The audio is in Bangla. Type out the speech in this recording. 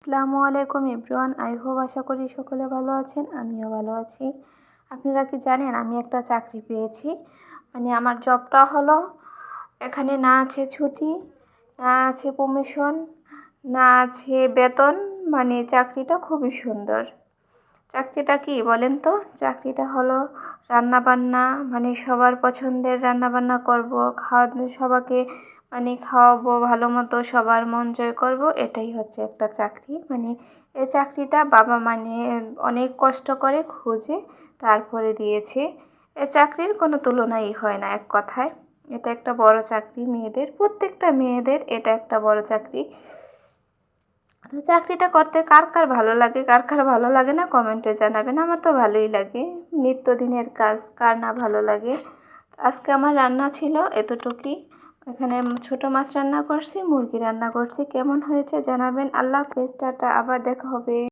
আসসালামু আলাইকুম এভরিওয়ান, আই হোপ আশা করি সকলে ভালো আছেন। আমিও ভালো আছি। আপনারা কি জানেন আমি একটা চাকরি পেয়েছি। আমার জবটা হলো, এখানে না আছে ছুটি, না আছে প্রমোশন, না আছে বেতন। চাকরিটা খুবই সুন্দর। চাকরিটা কি বলেন তো? চাকরিটা হলো রান্না বান্না, সবার পছন্দের রান্না বান্না করব, সবাইকে খাওয়াবো ভালো মতো, সবার মন জয় করব। এটাই হচ্ছে একটা চাকরি। এই চাকরিটা বাবা অনেক কষ্ট করে খুঁজে তারপরে দিয়েছে। এই চাকরির কোনো তুলনাই হয় না, এক কথায় এটা একটা বড় চাকরি। প্রত্যেকটা মেয়েদের এটা একটা বড় চাকরি। তো চাকরিটা করতে কার কার ভালো লাগে, কার কার ভালো লাগে না কমেন্টে জানাবেন। আমার তো ভালোই লাগে, নিত্যদিনের কাজ, কার না ভালো লাগে। আজকে আমার রান্না ছিল এতটুকুই। এখানে ছোট মাছ রান্না করছি, মুরগি রান্না করছি। কেমন হয়েছে জানাবেন। আল্লাহ হাফেজ, টাটা, আবার দেখা হবে।